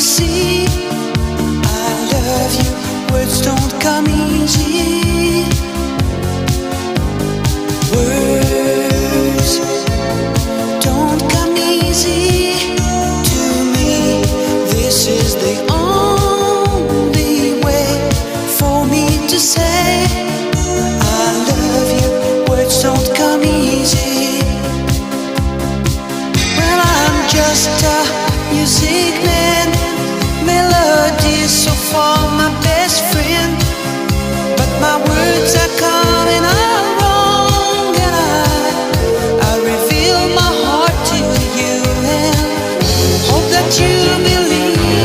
see. I love you, words don't come easy. Words don't come easy to me. This is the only way for me to say I love you. Words don't come easy. Well, I'm just a music man, melody so far my best friend, but my words are